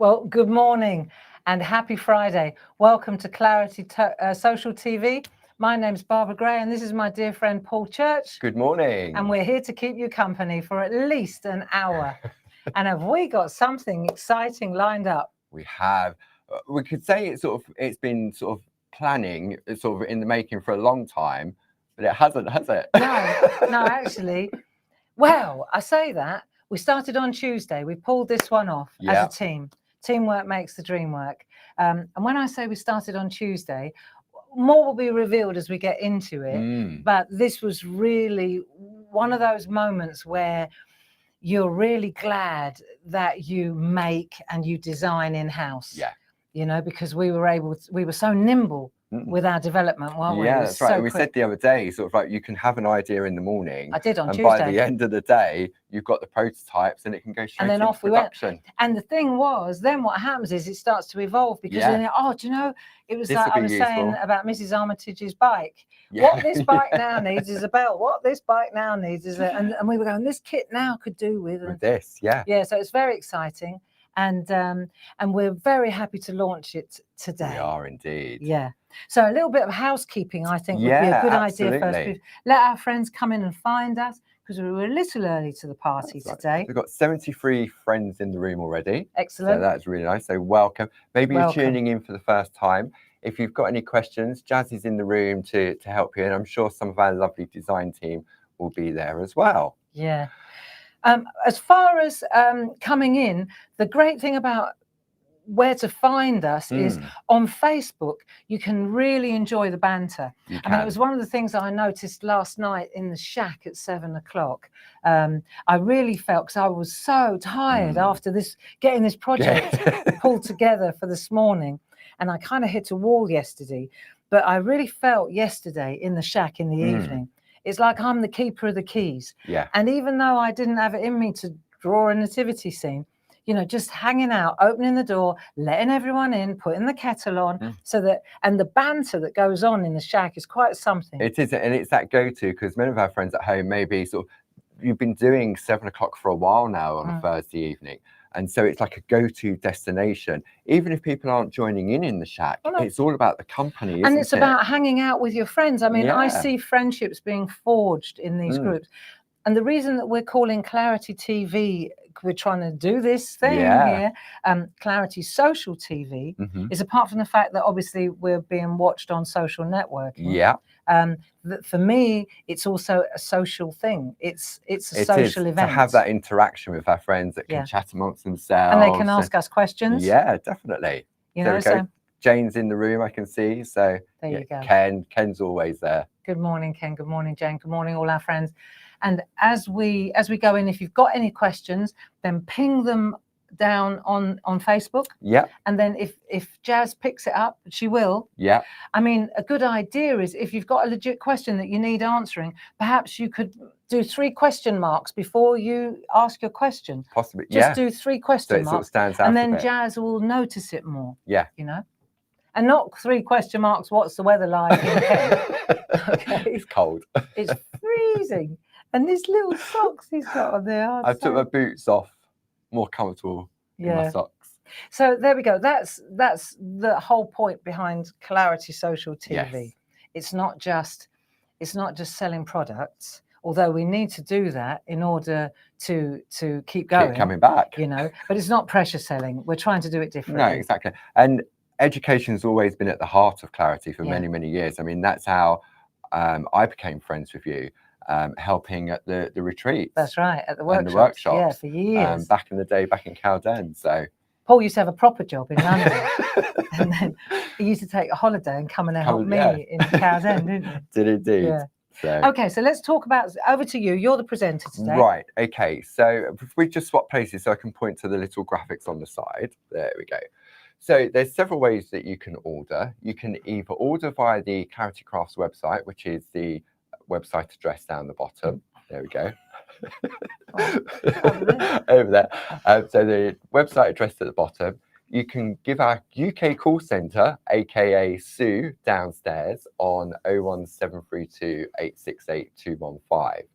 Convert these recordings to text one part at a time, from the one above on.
Well, good morning and happy Friday. Welcome to Clarity Social TV. My name's Barbara Gray and this is my dear friend Paul Church. Good morning. And we're here to keep you company for at least an hour. And have we got something exciting lined up? We have. We could say it's been sort of planning, sort of in the making for a long time, but it hasn't, has it? No, actually. Well, I say that. We started on Tuesday. We pulled this one off as a team. Teamwork makes the dream work. And when I say we started on Tuesday, more will be revealed as we get into it. But this was really one of those moments where you're really glad that you make and you design in-house. Yeah. You know, because we were so nimble with our development, weren't we? Yeah, that's right. And we said the other day, sort of like, you can have an idea in the morning. I did on and Tuesday. By the end of the day, you've got the prototypes and it can go straight into production. We went. And the thing was, then what happens is it starts to evolve because then, do you know, it was like I was saying about Mrs. Armitage's bike. What this bike now needs is a belt. What this bike now needs is a, and we were going, this kit now could do with this, Yeah, so it's very exciting. And we're very happy to launch it today. We are indeed. Yeah. So a little bit of housekeeping, I think, would be a good idea first. Let our friends come in and find us because we were a little early to the party today. We've got 73 friends in the room already. Excellent. So that's really nice. So welcome. Maybe you're tuning in for the first time. If you've got any questions, Jazz is in the room to help you. And I'm sure some of our lovely design team will be there as well. Yeah. As far as coming in, the great thing about where to find us is on Facebook. You can really enjoy the banter. I mean, it was one of the things I noticed last night in the shack at 7 o'clock. I really felt, because I was so tired after getting this project pulled together for this morning, and I kind of hit a wall yesterday, but I really felt yesterday in the shack in the evening. It's like I'm the keeper of the keys. Yeah. And even though I didn't have it in me to draw a nativity scene, you know, just hanging out, opening the door, letting everyone in, putting the kettle on, so that, and the banter that goes on in the shack is quite something. It is, and it's that go-to, because many of our friends at home maybe sort of, you've been doing 7 o'clock for a while now on a Thursday evening. And so it's like a go-to destination. Even if people aren't joining in the shack, it's all about the company, isn't it? And it's about hanging out with your friends. I mean, I see friendships being forged in these groups. And the reason that we're calling Clarity TV, we're trying to do this thing here, Clarity Social TV, is apart from the fact that obviously we're being watched on social networking. Yeah. For me, it's also a social thing. It's a social event. To have that interaction with our friends that can chat amongst themselves. And they can ask us questions. Yeah, definitely. You know, so Jane's in the room, I can see. So there you go. Ken's always there. Good morning, Ken. Good morning, Jane. Good morning, all our friends. And as we go in, if you've got any questions, then ping them down on Facebook. Yeah. And then if Jazz picks it up, she will. Yeah. I mean, a good idea is if you've got a legit question that you need answering, perhaps you could do 3 question marks before you ask your question. Possibly. Just do 3 question marks. So it sort of stands out. And then Jazz will notice it more. Yeah. You know? And not 3 question marks, what's the weather like in Kent? Okay. It's cold. It's freezing. And these little socks he's got on there. I took my boots off, more comfortable in my socks. So there we go. That's the whole point behind Clarity Social TV. Yes. It's not just selling products, although we need to do that in order to keep going. Keep coming back. You know, but it's not pressure selling. We're trying to do it differently. No, exactly. And education has always been at the heart of Clarity for many, many years. I mean, that's how I became friends with you. Helping at the retreats. That's right, at the workshops. And the workshops. Yeah, for years. Back in the day, back in Cowden. So Paul used to have a proper job in London, and then he used to take a holiday and come and help me in Cowden, didn't he? Did indeed. Yeah. So. Okay, so let's talk about, over to you. You're the presenter today. Right. Okay. So if we just swap places, so I can point to the little graphics on the side. There we go. So there's several ways that you can order. You can either order via the Clarity Crafts website, which is the website address down the bottom. There we go. Over there. So the website address at the bottom. You can give our UK call centre, aka Sue, downstairs on 01732 868 215.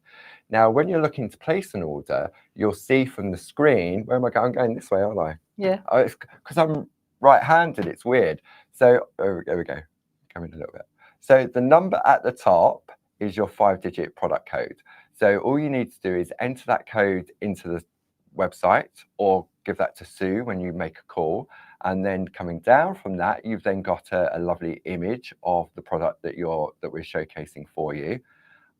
Now, when you're looking to place an order, you'll see from the screen, where am I going? I'm going this way, aren't I? Yeah. Oh, it's because I'm right-handed. It's weird. So there we go. Come in a little bit. So the number at the top is your 5-digit product code. So all you need to do is enter that code into the website or give that to Sue when you make a call. And then coming down from that, you've then got a lovely image of the product that we're showcasing for you.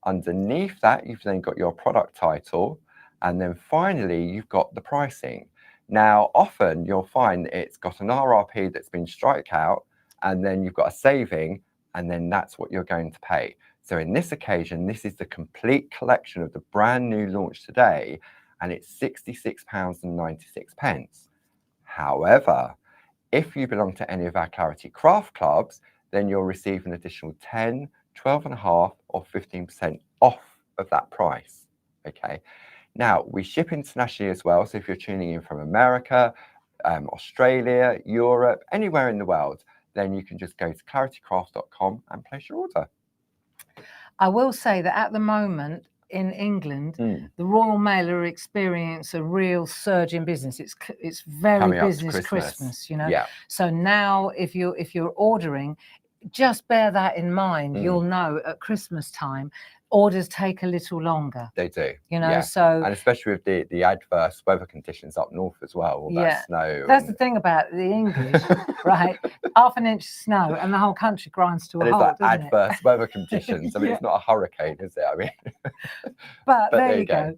Underneath that, you've then got your product title. And then finally, you've got the pricing. Now, often you'll find it's got an RRP that's been struck out, and then you've got a saving, and then that's what you're going to pay. So in this occasion, this is the complete collection of the brand new launch today, and it's £66.96. However, if you belong to any of our Clarity Craft Clubs, then you'll receive an additional 10, 12.5 or 15% off of that price. Okay. Now, we ship internationally as well. So if you're tuning in from America, Australia, Europe, anywhere in the world, then you can just go to claritycraft.com and place your order. I will say that at the moment in England, the Royal Mail are experiencing a real surge in business. It's very business Christmas, you know. Yeah. So now if you're ordering, just bear that in mind. You'll know at Christmas time, orders take a little longer. They do, you know. yeah. So, and especially with the adverse weather conditions up north as well, all that snow. That's the thing about the English, right? Half an inch of snow and the whole country grinds to a halt. It's like adverse weather conditions. I mean, it's not a hurricane, is it? I mean, but there you go.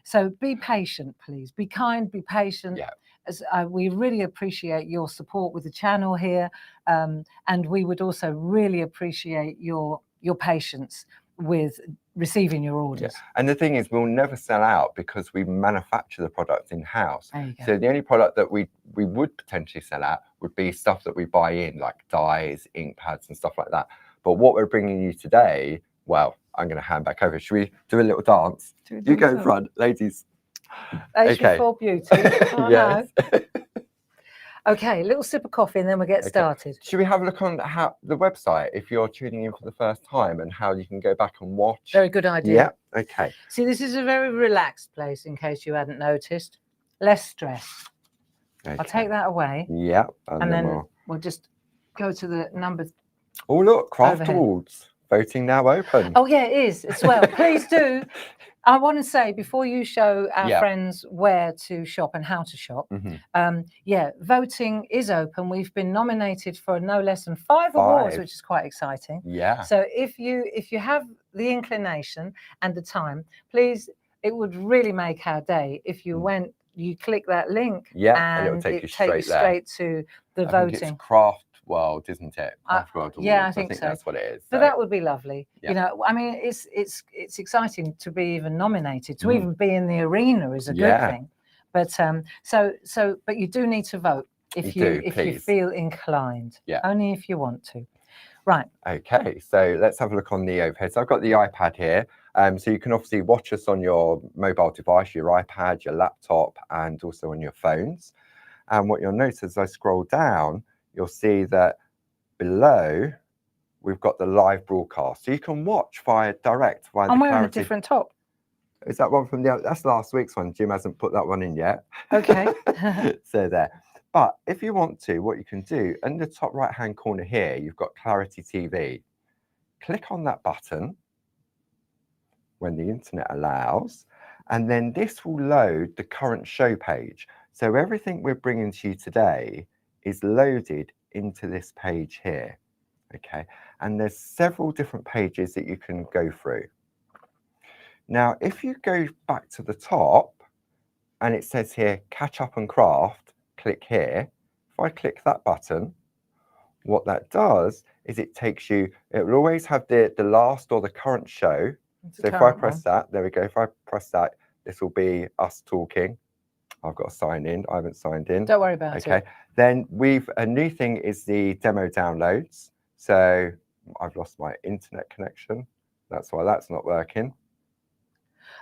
So be patient, please. Be kind, be patient. Yeah. As we really appreciate your support with the channel here, and we would also really appreciate your patience with receiving your orders. Yeah. And the thing is, we'll never sell out because we manufacture the product in-house. So the only product that we would potentially sell out would be stuff that we buy in, like dyes, ink pads and stuff like that. But what we're bringing you today, well, I'm going to hand back over. Should we do a little dance? You go in front, ladies. Age before beauty. Oh, yes. No. Okay, a little sip of coffee and then we'll get started. Should we have a look on the website if you're tuning in for the first time and how you can go back and watch? Very good idea. Yeah, okay. See, this is a very relaxed place in case you hadn't noticed. Less stress. Okay. I'll take that away. Yeah. And then we'll just go to the numbers. Oh, look, Craft Awards. Voting now open. Oh, yeah, it is as well. Please do. I want to say before you show our friends where to shop and how to shop, voting is open. We've been nominated for no less than 5 awards, which is quite exciting. Yeah. So if you have the inclination and the time, please, it would really make our day if you you click that link and it'll take you straight to the I voting. Think it's Craft World, isn't it? Craft World Awards. Yeah, I think so. That's what it is. So that would be lovely. Yeah. You know, I mean, it's exciting to be even nominated, to even be in the arena is a good thing. But but you do need to vote if you feel inclined. Yeah. Only if you want to. Right. Okay, so let's have a look on the overhead. So I've got the iPad here. So you can obviously watch us on your mobile device, your iPad, your laptop, and also on your phones. And what you'll notice as I scroll down, you'll see that below we've got the live broadcast. So you can watch direct via I'm wearing a different top. Is that one from that's last week's one? Jim hasn't put that one in yet. Okay. So there. But if you want to, what you can do, in the top right-hand corner here, you've got Clarity TV. Click on that button when the internet allows, and then this will load the current show page. So everything we're bringing to you today is loaded into this page here, okay? And there's several different pages that you can go through. Now, if you go back to the top, and it says here, Catch Up and Craft, click here. If I click that button, what that does is it takes you, it will always have the last or the current show. So if I press that, there we go. If I press that, this will be us talking. I've got to sign in. I haven't signed in. Don't worry about it. Okay. Then a new thing is the demo downloads. So I've lost my internet connection. That's why that's not working.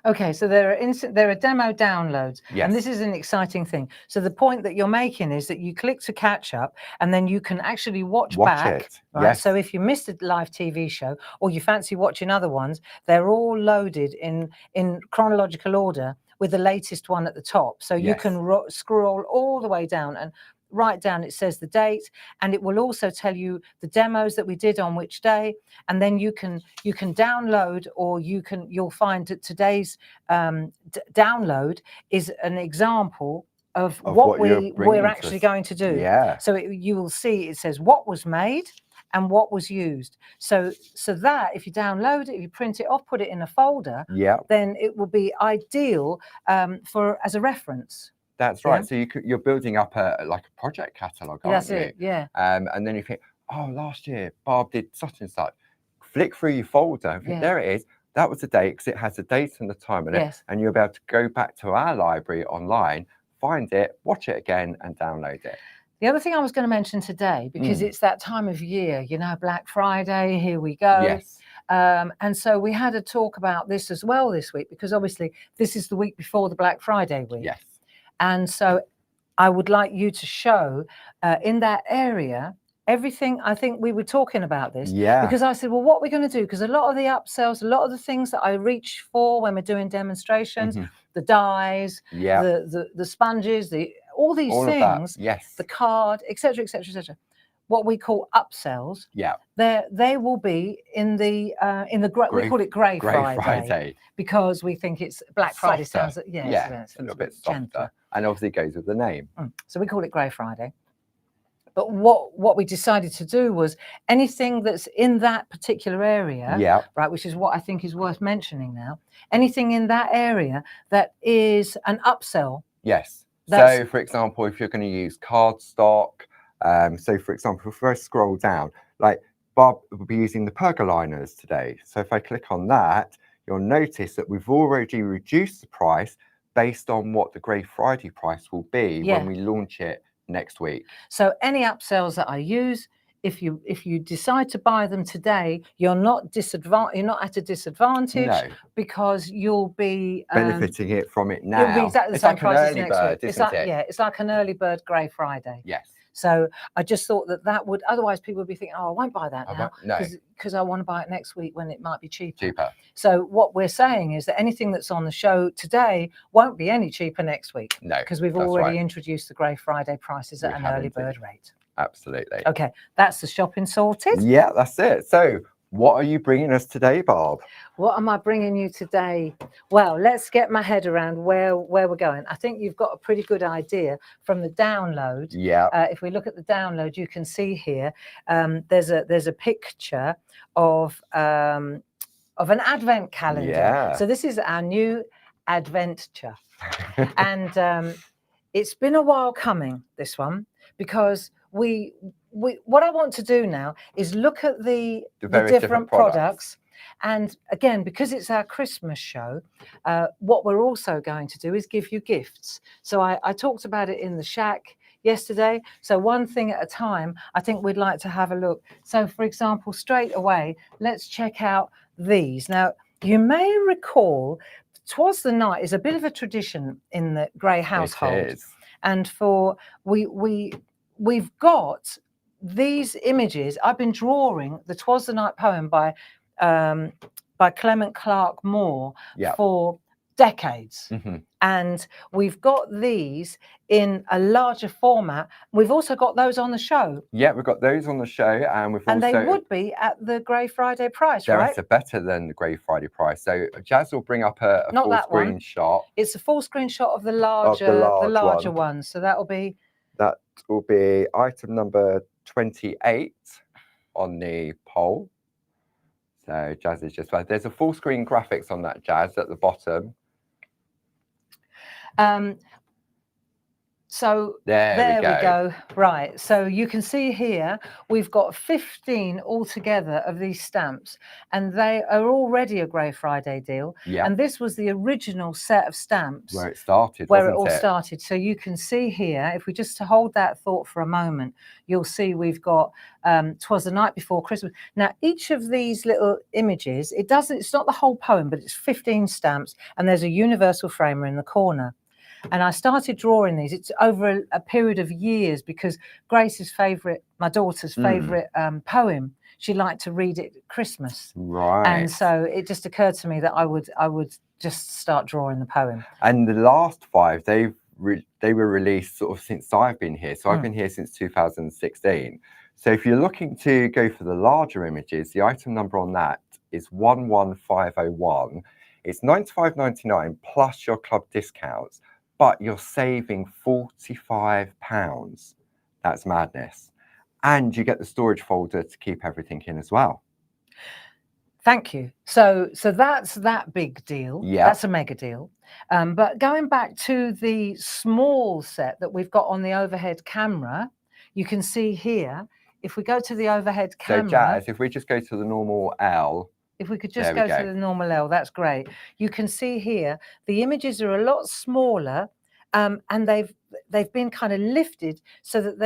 Okay, so there are demo downloads, yes. And this is an exciting thing. So the point that you're making is that you click to catch up, and then you can actually watch back. It. Right? Yes. So if you missed a live TV show, or you fancy watching other ones, they're all loaded in chronological order with the latest one at the top. So you can scroll all the way down, and right down it says the date, and it will also tell you the demos that we did on which day, and then you can download, or you'll find that today's download is an example of what we're actually going to do. So you will see it says what was made and what was used. So that if you download it, if you print it off, put it in a folder, then it will be ideal as a reference. That's right. So you're building up like a project catalogue, aren't you? Yeah. And then you think, oh, last year Barb did such and such. Flick through your folder and think, there it is. That was the date, because it has the date and the time on it. And you'll be able to go back to our library online, find it, watch it again, and download it. The other thing I was going to mention today, because it's that time of year, you know, Black Friday, here we go. And so we had a talk about this as well this week, because obviously this is the week before the Black Friday week. And so I would like you to show in that area everything. I think we were talking about this because I said, well, what are we going to do? Because a lot of the upsells, a lot of the things that I reach for when we're doing demonstrations, the dyes, the sponges, all these things, the card, etc., etc., etc. What we call upsells, they will be in the we call it Grey Friday, because we think it's Black Friday sounds it's a little bit softer, and obviously goes with the name. So we call it Grey Friday. But what we decided to do was anything that's in that particular area, right, which is what I think is worth mentioning now. Anything in that area that is an upsell. So, for example, if you're going to use cardstock. So, for example, if I scroll down, like Bob will be using the pergoliners today. So if I click on that, you'll notice that we've already reduced the price based on what the Grey Friday price will be when we launch it next week. So any upsells that I use, if you decide to buy them today, you're not at a disadvantage, because you'll be benefiting it from it now. It'll be exactly the same price as next week. It's like an early bird Grey Friday. So I just thought that would, otherwise people would be thinking, oh, I won't buy that now because I want to buy it next week when it might be cheaper. So what we're saying is that anything that's on the show today won't be any cheaper next week. Because we've already introduced the Grey Friday prices at an early bird rate. Absolutely. Okay, that's the shopping sorted. Yeah, that's it. So what are you bringing us today, Barb? What am I bringing you today? Well, let's get my head around where we're going. I think you've got a pretty good idea from the download. If we look at the download, you can see here there's a picture of an advent calendar. So this is our new Advent-ure, and it's been a while coming, this one, because what I want to do now is look at the different products. And again, because it's our Christmas show, what we're also going to do is give you gifts. So I talked about it in the shack yesterday. So one thing at a time, I think we'd like to have a look. So for example, straight away, let's check out these. Now, you may recall, Twas the Night is a bit of a tradition in the Grey household. It is. And we've got these images. I've been drawing the Twas the Night poem by Clement Clark Moore for decades. And we've got these in a larger format. We've also got those on the show. Yeah, we've got those on the show, and they would be at the Grey Friday price, right? They're better than the Grey Friday price. So Jazz will bring up a full screen shot. It's a full screen shot of the larger one. So that will be item number 28 on the poll. So Jazz is just there's a full screen graphics on that, Jazz, at the bottom. So there we go. Right. So you can see here we've got 15 altogether of these stamps, and they are already a Grey Friday deal. And this was the original set of stamps where it started. Started. So you can see here, if we just hold that thought for a moment, you'll see we've got Twas the Night Before Christmas. Now, each of these little images, it's not the whole poem, but it's 15 stamps, and there's a universal framer in the corner. And I started drawing these. It's over a period of years, because Grace's favourite, my daughter's favourite poem, she liked to read it at Christmas. Right. And so it just occurred to me that I would just start drawing the poem. And the last 5, they were released sort of since I've been here. So I've been here since 2016. So if you're looking to go for the larger images, the item number on that is 11501. It's £95.99 plus your club discounts, but you're saving £45. That's madness. And you get the storage folder to keep everything in as well. Thank you. So that's that big deal. Yeah. That's a mega deal. But going back to the small set that we've got on the overhead camera, you can see here, if we go to the overhead camera. So Jazz, if we just go to the normal L. If we could just go to the normal L, that's great. You can see here, the images are a lot smaller, and they've been kind of lifted so that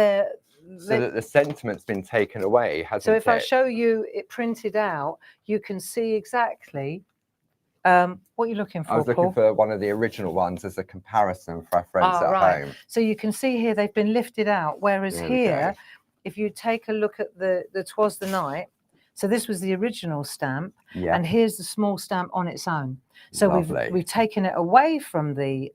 that the sentiment's been taken away, hasn't it? So if I show you it printed out, you can see exactly what you're looking for, I was looking for one of the original ones as a comparison for our friends at home. So you can see here they've been lifted out, whereas here, if you take a look at the Twas the Night, so this was the original stamp, and here's the small stamp on its own. So we've taken it away from the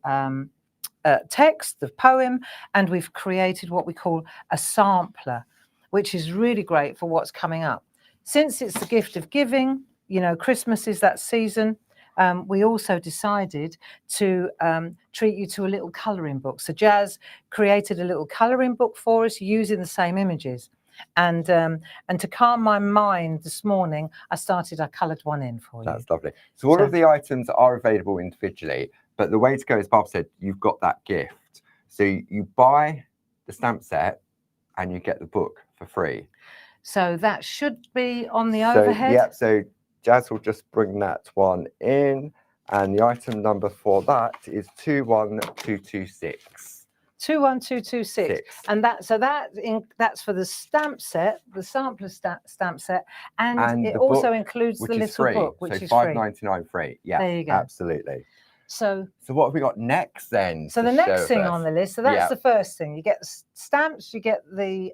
text, the poem, and we've created what we call a sampler, which is really great for what's coming up. Since it's the gift of giving, you know, Christmas is that season, we also decided to treat you to a little colouring book. So Jazz created a little colouring book for us using the same images. And to calm my mind this morning, I coloured one in for you. That's lovely. So all of the items are available individually, but the way to go, as Barb said, you've got that gift. So you buy the stamp set and you get the book for free. So that should be on the overhead. Yeah, so Jazz will just bring that one in, and the item number for that is 21226. 21226, and that's for the stamp set, the sampler stamp set, and it also includes the little book, which is free. £5.99 free. Yeah, there you go. Absolutely. So what have we got next then? So the next thing on the list, so that's the first thing. You get the stamps, you get the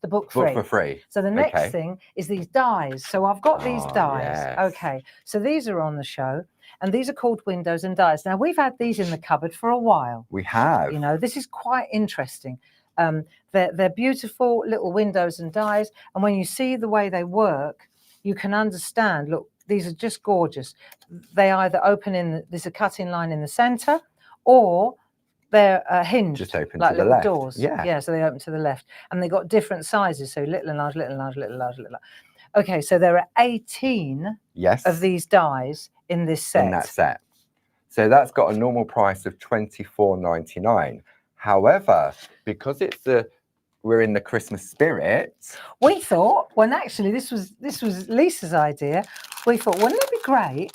book free. For free. So the next thing is these dies. So I've got these dies. Yes. Okay, so these are on the show, and these are called windows and dies. Now we've had these in the cupboard for a while. We have. You know, this is quite interesting. They're beautiful little windows and dies, and when you see the way they work, you can understand. Look, these are just gorgeous. They either open in there's a cut-in line in the centre, or they're hinged, just open like to the little left. Doors. Yeah, so they open to the left, and they've got different sizes, so little and large, little and large, little and large, little. Okay, so there are 18 of these dies in this set. In that set. So that's got a normal price of £24.99. However, because we're in the Christmas spirit, we thought, when actually this was Lisa's idea, we thought, wouldn't it be great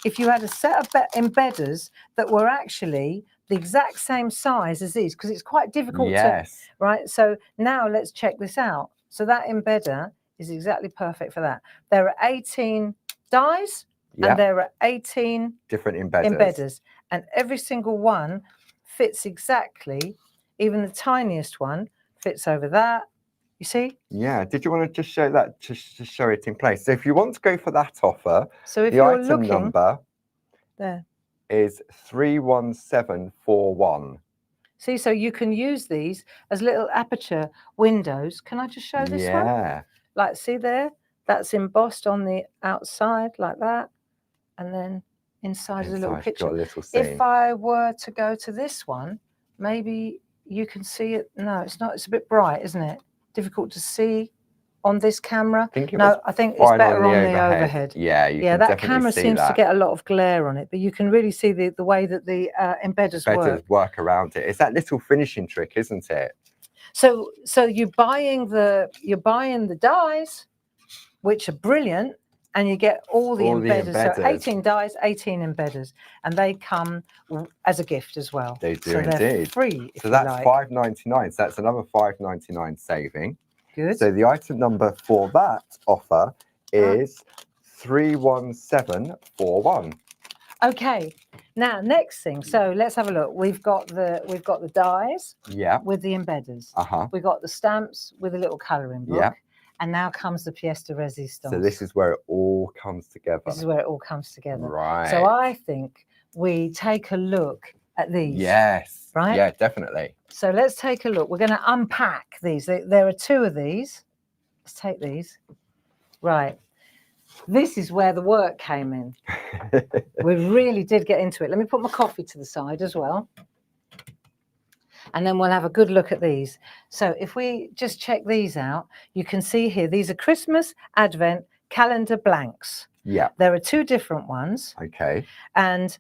if you had a set of embedders that were actually the exact same size as these, because it's quite difficult to, right? So now let's check this out. So that embedder is exactly perfect for that. There are 18 dies, and there are 18 different embedders, and every single one fits exactly. Even the tiniest one fits over that. You see? Yeah. Did you want to just show that, to show it in place? So if you want to go for that offer, so if the you're item looking, number there is 31741. See, so you can use these as little aperture windows. Can I just show this one? Yeah. Like, see there? That's embossed on the outside like that. And then inside is a little picture. Got a little scene. If I were to go to this one, maybe you can see it. No, it's not. It's a bit bright, isn't it? Difficult to see on this camera. I think it's better on the overhead. Yeah, that camera seems to get a lot of glare on it, but you can really see the way that the embedders work around it. It's that little finishing trick, isn't it? So you're buying the dies, which are brilliant, and you get all the embedders. So 18 dies, 18 embedders, and they come as a gift as well. They do so indeed. They're free. So that's £5.99. So that's another £5.99 saving. Good. So the item number for that offer is 31741. Okay. Now, next thing. So let's have a look. We've got the dies. Yeah. With the embedders. Uh-huh. We've got the stamps with a little colouring book. Yeah. And now comes the pièce de résistance. So this is where it all comes together. This is where it all comes together. Right. So I think we take a look at these. Yes. Right? Yeah, definitely. So let's take a look. We're going to unpack these. There are two of these. Let's take these. Right. This is where the work came in. We really did get into it. Let me put my coffee to the side as well. And then we'll have a good look at these. So if we just check these out, you can see here, these are Christmas Advent calendar blanks. Yeah. There are two different ones. Okay. And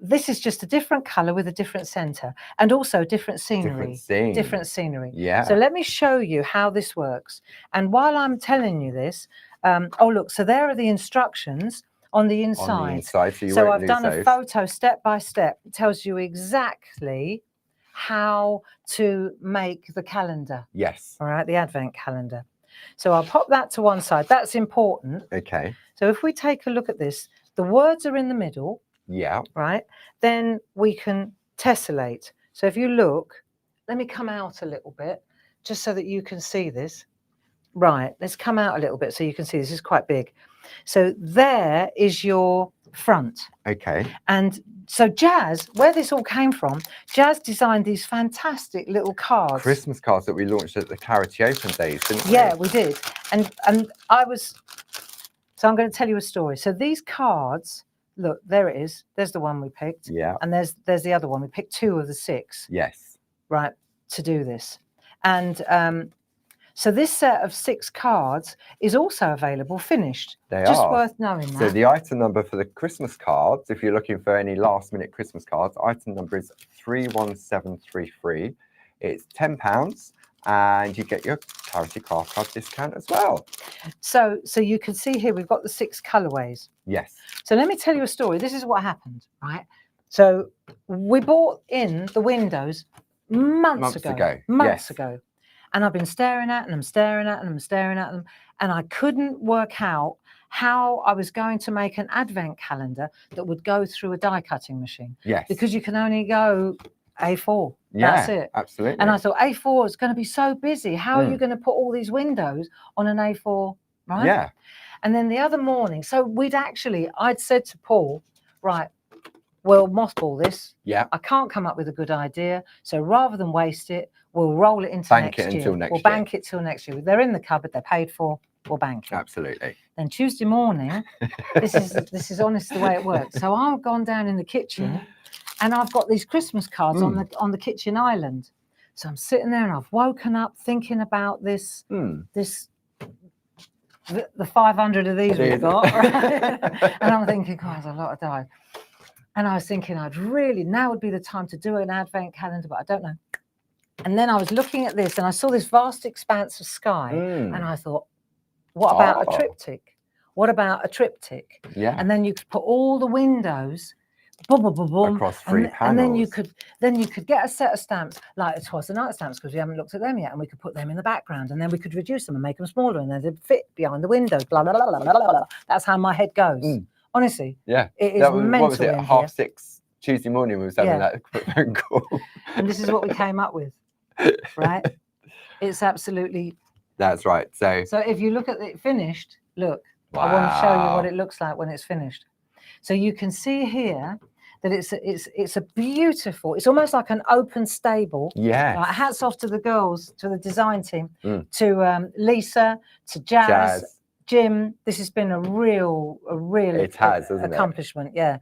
this is just a different color with a different center and also different scenery. Different scenery. Yeah. So let me show you how this works. And while I'm telling you this, oh, look, so there are the instructions on the inside. On the inside, so I've done a photo step by step. It tells you exactly how to make the calendar. Yes. All right, the Advent calendar. So I'll pop that to one side. That's important. Okay. So if we take a look at this, the words are in the middle. Yeah. Right. Then we can tessellate. So if you look, let me come out a little bit just so that you can see this. Right. Let's come out a little bit so you can see this is quite big. So there is your front. Okay. And so Jazz, where this all came from, Jazz designed these fantastic little cards. Christmas cards that we launched at the Clarity Open days, didn't we? Yeah, we did. And I was, so I'm going to tell you a story. So these cards, look, there it is. There's the one we picked. Yeah. And there's the other one. We picked 2 of the 6. Yes. Right, to do this. And so this set of 6 cards is also available finished. Just worth knowing that. So the item number for the Christmas cards, if you're looking for any last minute Christmas cards, item number is 31733. It's £10 and you get your Clarity Craft Card discount as well. So you can see here we've got the 6 colorways. Yes. So let me tell you a story. This is what happened, right? So we bought in the windows months ago. And I've been staring at them, and I couldn't work out how I was going to make an advent calendar that would go through a die cutting machine. Yes. Because you can only go A4. Yeah, that's it. Absolutely. And I thought A4 is going to be so busy. How are you going to put all these windows on an A4, right? Yeah. And then the other morning, so I'd said to Paul, right, we'll mothball this. Yeah. I can't come up with a good idea. So rather than waste it, we'll roll it into next year. We'll bank it till next year. They're in the cupboard, they're paid for, we'll bank it. Absolutely. Then Tuesday morning, this is honestly the way it works. So I've gone down in the kitchen and I've got these Christmas cards on the kitchen island. So I'm sitting there and I've woken up thinking about this, the 500 of these we've got, right? And I'm thinking, God, there's a lot of die. And I was thinking now would be the time to do an advent calendar, but I don't know. And then I was looking at this and I saw this vast expanse of sky and I thought, what about a triptych? What about a triptych? Yeah. And then you could put all the windows across 3 panels. And then you could get a set of stamps like the Twas the Night stamps, because we haven't looked at them yet, and we could put them in the background, and then we could reduce them and make them smaller, and then they'd fit behind the windows. Blah blah blah blah blah blah. That's how my head goes. Honestly, yeah, it is mental. What was it? 6:30 Tuesday morning we was having that phone call, and this is what we came up with, right? It's absolutely. That's right. So if you look at it finished, look. Wow. I want to show you what it looks like when it's finished. So you can see here that it's a beautiful. It's almost like an open stable. Yeah. Like, hats off to the girls, to the design team, to Lisa, to Jazz. Jim. This has been a real accomplishment. Yeah.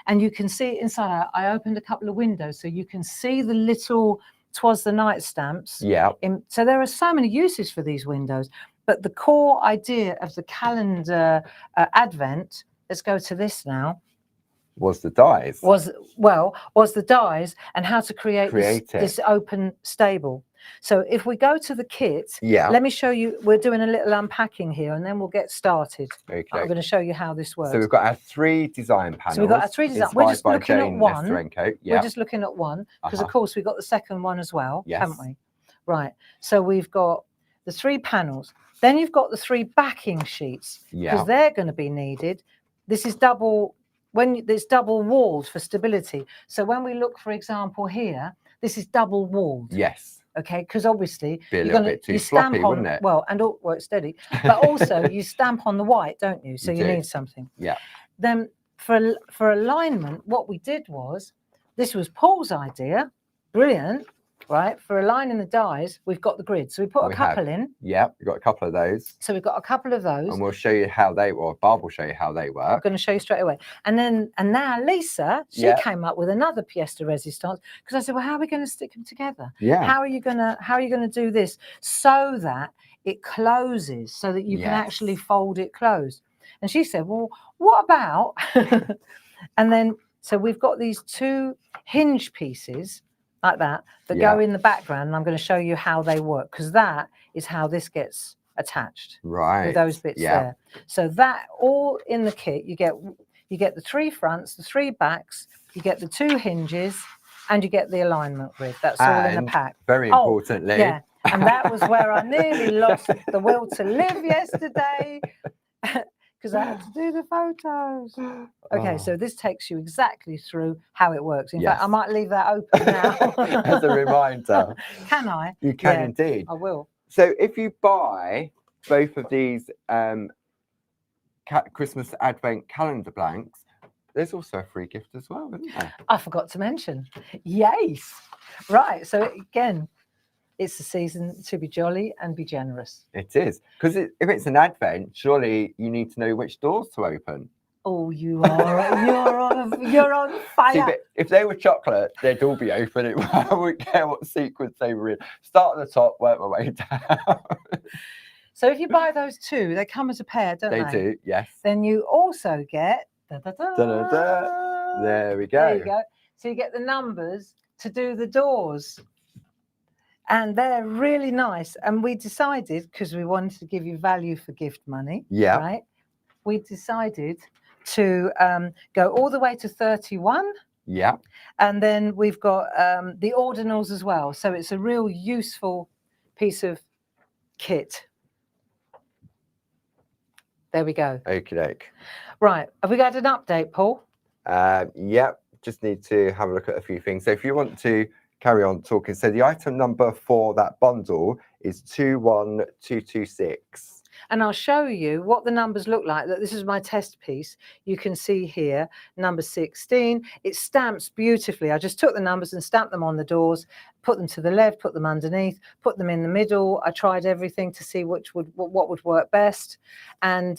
And you can see inside. I opened a couple of windows so you can see the little Twas the Night stamps. Yeah. So there are so many uses for these windows. But the core idea of the calendar Advent, let's go to this now, was the dies. Was the dies and how to create this open stable. So if we go to the kit, let me show you, we're doing a little unpacking here and then we'll get started. Okay. I'm going to show you how this works. So we've got our 3 design panels. So we've got our 3 design. We're just looking at one. Yeah. We're just looking at one because of course we've got the second one as well, haven't we? Right. So we've got the 3 panels. Then you've got the 3 backing sheets because they're going to be needed. This is double walled for stability. So when we look, for example, here, this is double walled. Yes. okay? Because obviously Be a you're little gonna bit too you stamp sloppy, on wouldn't it? well, and it's steady, but also you stamp on the white, don't you? So you do. need something. Yeah. Then for alignment, what we did was, this was Paul's idea, brilliant, right? For aligning the dies, we've got the grid, so we put a couple in. Yeah, we've got a couple of those. So we've got a couple of those, and we'll show you how they, or Barb will show you how they I'm work. going to show you straight away. And now Lisa, she came up with another pièce de résistance, because I said, well, how are we going to stick them together? Yeah. How are you going to do this so that it closes, so that you can actually fold it closed? And she said, well, what about? And then, so we've got these two hinge pieces like that go in the background, and I'm going to show you how they work, because that is how this gets attached, right, with those bits there. So that all in the kit, you get the 3 fronts, the 3 backs, you get the 2 hinges, and you get the alignment grid. That's all in a pack. Very importantly, yeah, and that was where I nearly lost the will to live yesterday, because I had to do the photos. Okay, so this takes you exactly through how it works. In fact, I might leave that open now. as a reminder. Can I? You can indeed. I will. So if you buy both of these Christmas Advent calendar blanks, there's also a free gift as well, isn't there? I forgot to mention. Yes. Right. So again, it's the season to be jolly and be generous. It is. Because if it's an Advent, surely you need to know which doors to open. Oh, you're on fire. See, but if they were chocolate, they'd all be open. I wouldn't care what sequence they were in. Start at the top, work my way down. So if you buy those 2, they come as a pair, don't they? They do, yes. Then you also get... There we go. There you go. So you get the numbers to do the doors. And they're really nice. And we decided, because we wanted to give you value for gift money, right? We decided to go all the way to 31. Yeah. And then we've got the ordinals as well. So it's a real useful piece of kit. There we go. Okie doke. Right. Have we got an update, Paul? Yep. Just need to have a look at a few things. So if you want to carry on talking, so the item number for that bundle is 21226. And I'll show you what the numbers look like. That this is my test piece. You can see here, number 16. It stamps beautifully. I just took the numbers and stamped them on the doors, put them to the left, put them underneath, put them in the middle. I tried everything to see what would work best. And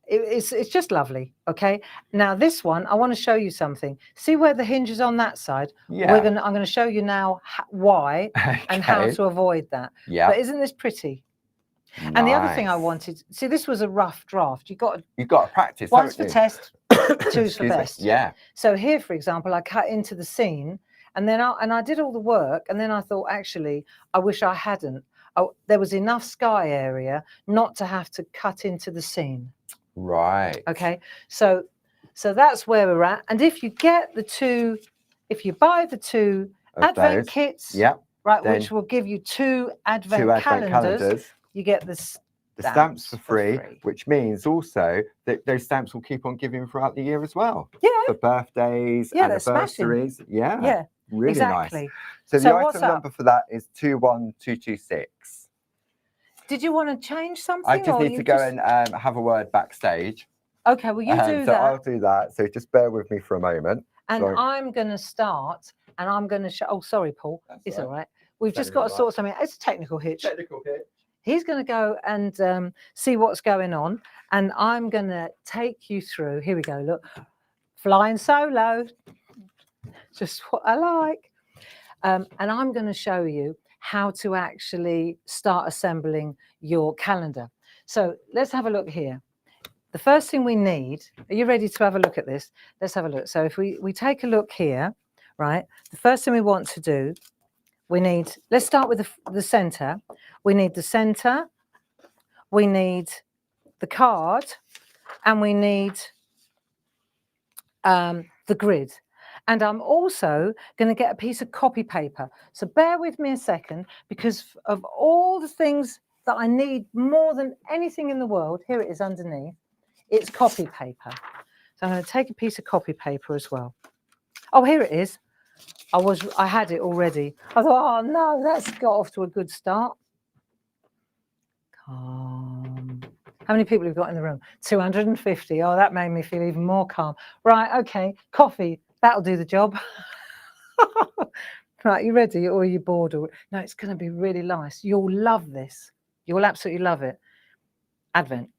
it's just lovely. Okay. Now this one, I want to show you something. See where the hinge is on that side? Yeah. I'm going to show you now why and how to avoid that. Yeah. But isn't this pretty? Nice. And the other thing I wanted, see, this was a rough draft. You've got to practice. One's for test, two's for best. Yeah. So here, for example, I cut into the scene, and then I did all the work, and then I thought, actually, I wish I hadn't. There was enough sky area not to have to cut into the scene. Right. Okay. So that's where we're at. And if you get the 2, if you buy the 2 Advent kits, right, which will give you 2 Advent calendars. You get the stamps for free, which means also that those stamps will keep on giving throughout the year as well. Yeah. For birthdays, anniversaries. Yeah. Really nice. So the item number for that is 21226. Did you want to change something? I just need to go and have a word backstage. Okay, well, you do that. So I'll do that. So just bear with me for a moment. And I'm going to start, and I'm going to show... Oh, sorry, Paul. It's all right. We've just got to sort something. It's a technical hitch. He's going to go and see what's going on, and I'm going to take you through. Here we go. Look, flying solo, just what I like. And I'm going to show you how to actually start assembling your calendar. So let's have a look here. The first thing we need, are you ready to have a look at this? Let's have a look. So if we take a look here, right, the first thing we want to do, we need, let's start with the center. We need the center, we need the card, and we need the grid. And I'm also going to get a piece of copy paper. So bear with me a second, because of all the things that I need more than anything in the world, here it is underneath, it's copy paper. So I'm going to take a piece of copy paper as well. Oh, here it is. I had it already. I thought, oh no, that's got off to a good start. Calm. How many people have got in the room? 250. Oh, that made me feel even more calm. Right, okay, coffee, that'll do the job. Right, you ready or are you bored? Or no, it's going to be really nice. You'll love this. You'll absolutely love it. Advent.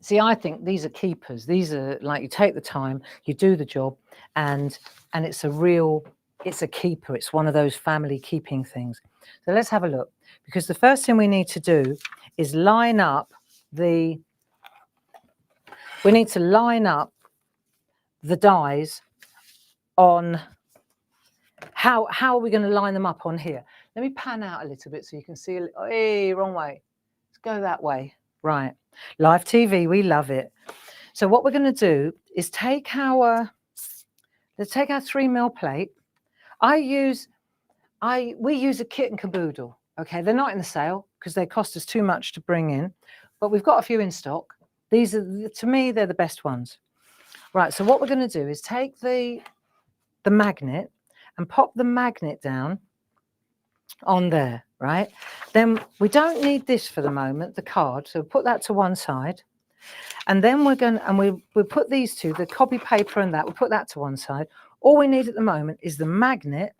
See, I think these are keepers. These are like, you take the time, you do the job, and it's a keeper. It's one of those family keeping things. So let's have a look, because the first thing we need to do is line up the dies on how are we going to line them up on here. Let me pan out a little bit so you can see. Hey, wrong way. Let's go that way. Right. Live TV, we love it. So what we're going to do is take our 3mm plate. We use a kit and caboodle. Okay, they're not in the sale because they cost us too much to bring in, but we've got a few in stock. These are, to me, they're the best ones. Right, so what we're going to do is take the magnet and pop the magnet down on there, right? Then we don't need this for the moment, the card, so put that to one side. And then we're going to, and we put these two, the copy paper and that, we'll put that to one side. All we need at the moment is the magnet,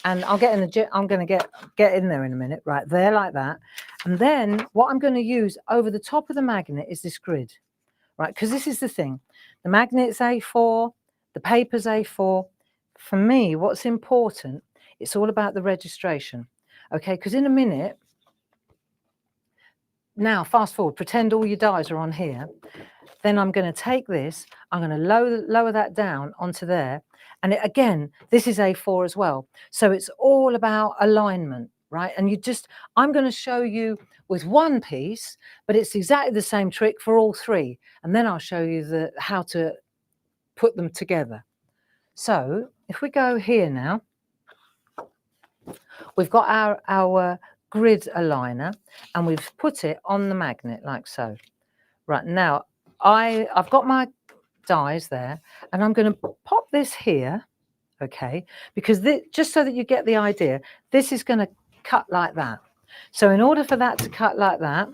and I'm going to get in there in a minute, right there like that. And then what I'm going to use over the top of the magnet is this grid, right? Because this is the thing, the magnet's A4, the paper's A4. For me, what's important, it's all about the registration, okay? Because in a minute, now fast forward, pretend all your dies are on here. Then I'm going to take this, I'm going to lower that down onto there. And again, this is A4 as well. So it's all about alignment, right? And I'm going to show you with one piece, but it's exactly the same trick for all three. And then I'll show you how to put them together. So if we go here now, we've got our grid aligner and we've put it on the magnet like so. Right, now I've got my dies there and I'm going to pop this here, okay, because just so that you get the idea, this is going to cut like that. So in order for that to cut like that,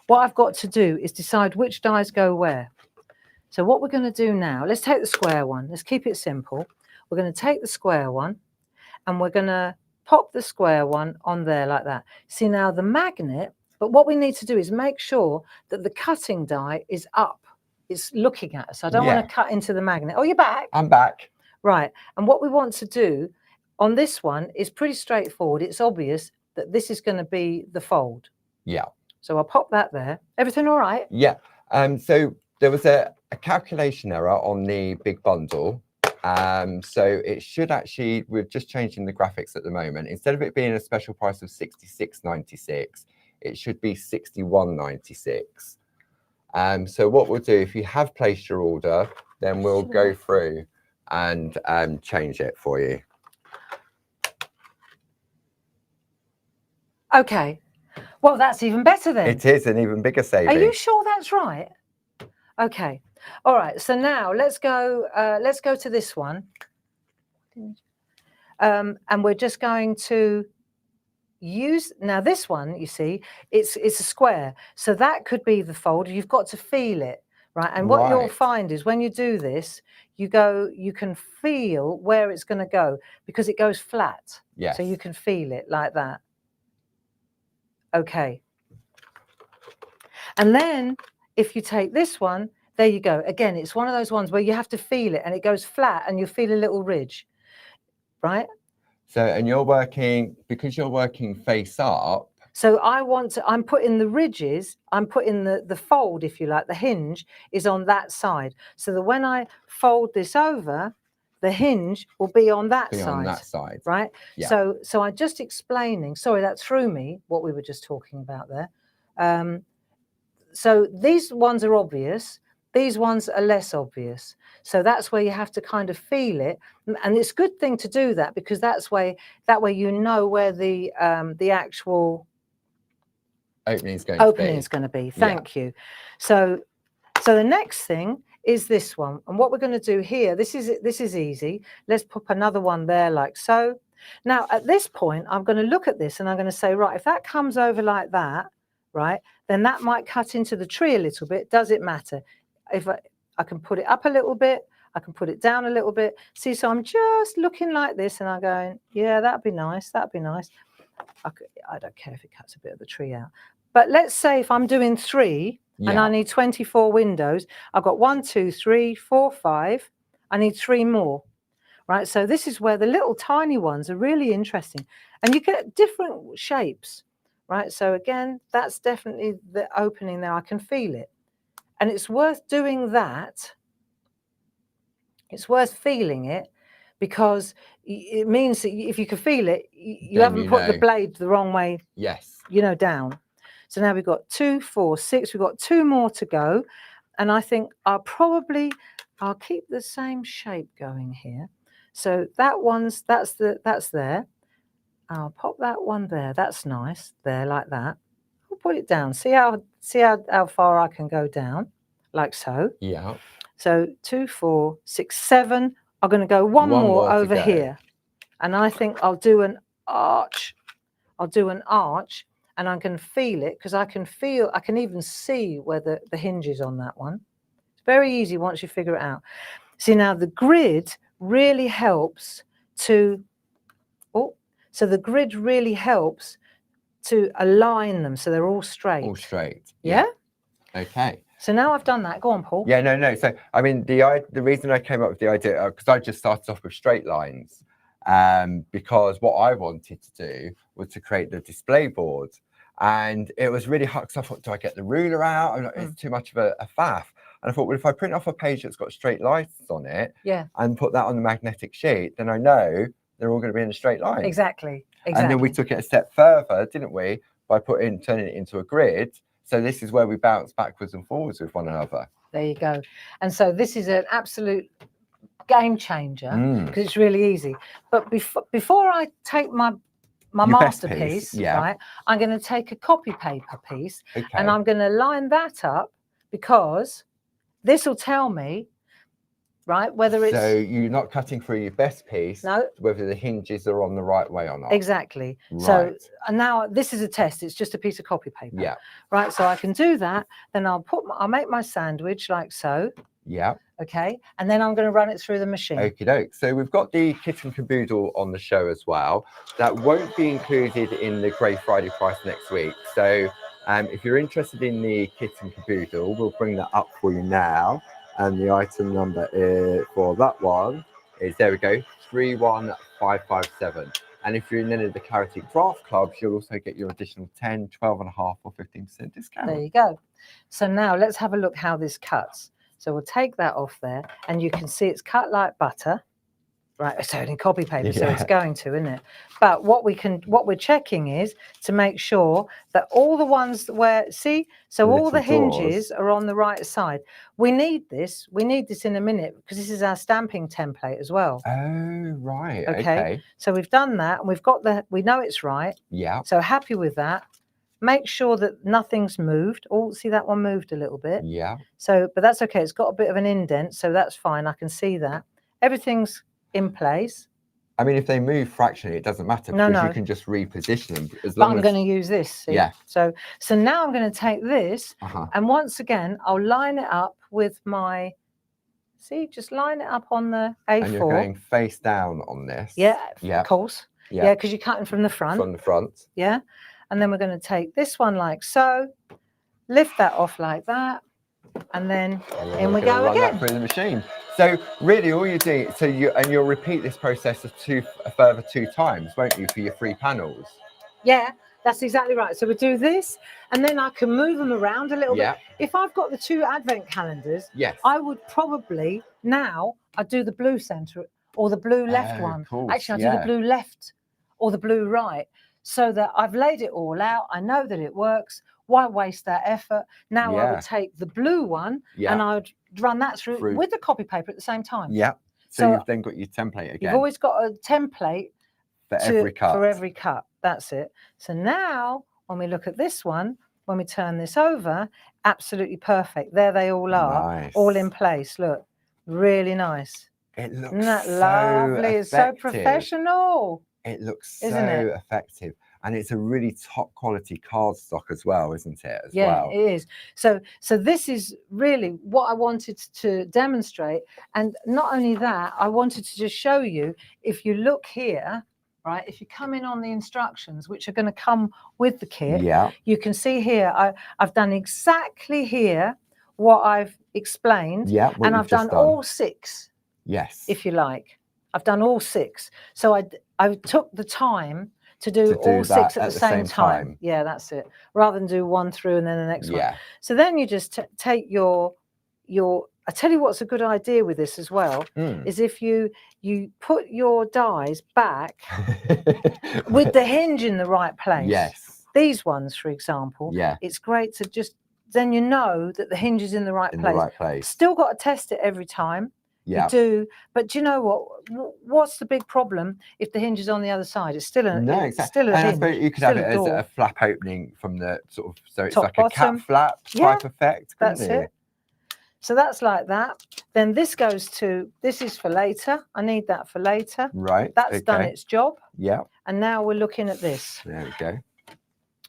what I've got to do is decide which dies go where. So what we're going to do now, let's take the square one. Let's keep it simple. We're going to take the square one and we're going to pop the square one on there like that. See, now the magnet, but what we need to do is make sure that the cutting die is up. It's looking at us. I don't want to cut into the magnet. Oh, you're back? I'm back. Right. And what we want to do on this one is pretty straightforward. It's obvious that this is going to be the fold. Yeah. So I'll pop that there. Everything all right? Yeah. So there was a calculation error on the big bundle. So it should actually, we're just changing the graphics at the moment. Instead of it being a special price of £66.96, it should be £61.96. So what we'll do, if you have placed your order, then we'll go through and change it for you. Okay. Well, that's even better then. It is an even bigger saving. Are you sure that's right? Okay. All right. So now let's go to this one. And we're just going to use, now this one, you see, it's a square. So that could be the fold. You've got to feel it, right? And what you'll find is when you do this, you can feel where it's going to go because it goes flat. Yeah. So you can feel it like that. Okay. And then if you take this one, there you go. Again, it's one of those ones where you have to feel it and it goes flat and you feel a little ridge, right? So, and because you're working face up. So I'm putting the ridges, I'm putting the fold, if you like, the hinge is on that side. So that when I fold this over, the hinge will be on that side. On that side. Right? Yeah. So I'm just explaining, sorry, that threw me, what we were just talking about there. So these ones are obvious. These ones are less obvious. So that's where you have to kind of feel it. And it's a good thing to do that because that way you know where the actual opening is going to be. Thank you. So the next thing is this one. And what we're going to do here, this is easy. Let's put another one there like so. Now, at this point, I'm going to look at this and I'm going to say, right, if that comes over like that, right, then that might cut into the tree a little bit. Does it matter? If I can put it up a little bit, I can put it down a little bit. See, so I'm just looking like this and I'm going, yeah, that'd be nice. That'd be nice. I don't care if it cuts a bit of the tree out. But let's say if I'm doing 3 and I need 24 windows, I've got 1, 2, 3, 4, 5. I need 3 more. Right, so this is where the little tiny ones are really interesting, and you get different shapes, right? So again, that's definitely the opening there. I can feel it, and it's worth doing that. It's worth feeling it, because it means that if you can feel it, you haven't put the blade the wrong way. Yes. Down. So now we've got 2, 4, 6. We've got 2 more to go, and I think I'll keep the same shape going here. So that's there. I'll pop that one there. That's nice. There, like that. I'll put it down. See how far I can go down, like so. Yeah. So 2, 4, 6, 7. I'm going to go one more over here, and I think I'll do an arch. I'll do an arch, and I can feel it, because I can even see where the hinge is on that one. It's very easy once you figure it out. See, now the grid really helps to, so the grid really helps to align them so they're all straight. All straight. Yeah? Okay. So now I've done that. Go on, Paul. Yeah, no. So, I mean, the reason I came up with the idea, because I just started off with straight lines, because what I wanted to do was to create the display board. And it was really hard, because I thought, do I get the ruler out? It's too much of a faff. And I thought, well, if I print off a page that's got straight lines on it, and put that on the magnetic sheet, then I know they're all going to be in a straight line. Exactly. And then we took it a step further, didn't we? By turning it into a grid. So this is where we bounce backwards and forwards with one another. There you go. And so this is an absolute game changer, because it's really easy. But before I take my masterpiece, right, I'm going to take a copy paper piece, and I'm going to line that up, because this will tell me, right, whether it's... So you're not cutting through your best piece, no, whether the hinges are on the right way or not. Exactly. Right. So, and now this is a test. It's just a piece of copy paper. Yeah. Right. So I can do that. Then I'll make my sandwich like so. Yeah. Okay. And then I'm going to run it through the machine. Okie doke. So we've got the kitten caboodle on the show as well. That won't be included in the Grey Friday price next week. So if you're interested in the kitten caboodle, we'll bring that up for you now. And the item number for that one is, there we go, 31557. And if you're in any of the Clarity Craft Clubs, you'll also get your additional 10, 12.5 or 15% discount. There you go. So now let's have a look how this cuts. So we'll take that off there, and you can see it's cut like butter. Right, it's only copy paper, so it's going to, isn't it? But what we're checking is to make sure that all the ones where, see, so all the hinges are on the right side. We need this in a minute, because this is our stamping template as well. Oh, right. Okay. So we've done that, and we know it's right. Yeah. So happy with that. Make sure that nothing's moved. Oh, see, that one moved a little bit. Yeah. So, but that's okay. It's got a bit of an indent, so that's fine. I can see that. Everything's in place. I mean, if they move fractionally, it doesn't matter, because you can just reposition them. As long I'm going to use this. See? Yeah. So now I'm going to take this, and once again, I'll line it up with my. See, just line it up on the A4. And you're going face down on this. Yeah. Of course. Yeah, because you're cutting from the front. From the front. Yeah. And then we're going to take this one like so, lift that off like that, and then in we go again. That through the machine. So really, all you're doing, you'll repeat this process a further 2 times, won't you, for your 3 panels? Yeah, that's exactly right. So we do this, and then I can move them around a little bit. If I've got the 2 advent calendars, I would probably I'd do the blue center or the blue left one. Course, actually, I'll do the blue left or the blue right, so that I've laid it all out. I know that it works. Why waste that effort? Now I would take the blue one and I would run that through with the copy paper at the same time. Yeah. So you've then got your template again. You've always got a template for every cut. For every cut. That's it. So now when we look at this one, when we turn this over, absolutely perfect. There they all are, Nice. all in place. Look, really nice. It looks Isn't that so lovely? It's so effective. professional. It looks Isn't it? so effective. And it's a really top quality cardstock as well, isn't it? Yeah, it is. So this is really what I wanted to demonstrate. And not only that, I wanted to just show you, if you look here, right, if you come in on the instructions, which are going to come with the kit, Yeah. you can see here, I've done exactly here what I've explained. Yeah. And I've done all 6, Yes. if you like. I've done all 6. So I took the time to do all 6 at the same time. Yeah, that's it. Rather than do one through and then the next one. So then you just take your. I tell you what's a good idea with this as well, is if you put your dies back with the hinge in the right place. Yes. These ones, for example. Yeah. It's great to just, then you know that the hinge is in the right place. In the right place. Still got to test it every time. Yeah. You do, but do you know what? What's the big problem if the hinge is on the other side? It's still a no, it's exactly. still a and hinge. I suppose you could Still have it a as door. a flap opening from the sort of, so it's Top, like bottom. a cat flap type effect. That's it. So that's like that. Then this goes to, this is for later. I need that for later. Right. That's done its job. Yeah. And now we're looking at this. There we go.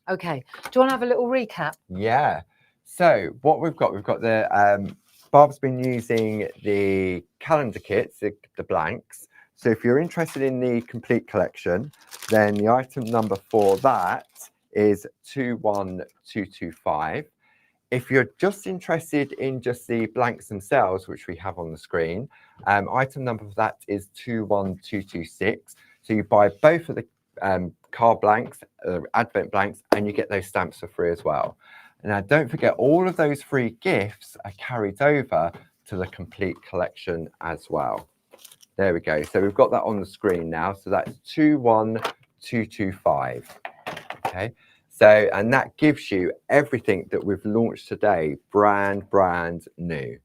Okay. Do you want to have a little recap? Yeah. So what we've got the Barb's been using the calendar kits, the blanks. So if you're interested in the complete collection, then the item number for that is 21225. If you're just interested in just the blanks themselves, which we have on the screen, item number for that is 21226. So you buy both of the card blanks, Advent blanks, and you get those stamps for free as well. Now, don't forget, all of those free gifts are carried over to the complete collection as well. There we go. So we've got that on the screen now. So that's 21225. Okay. So, and that gives you everything that we've launched today, brand new.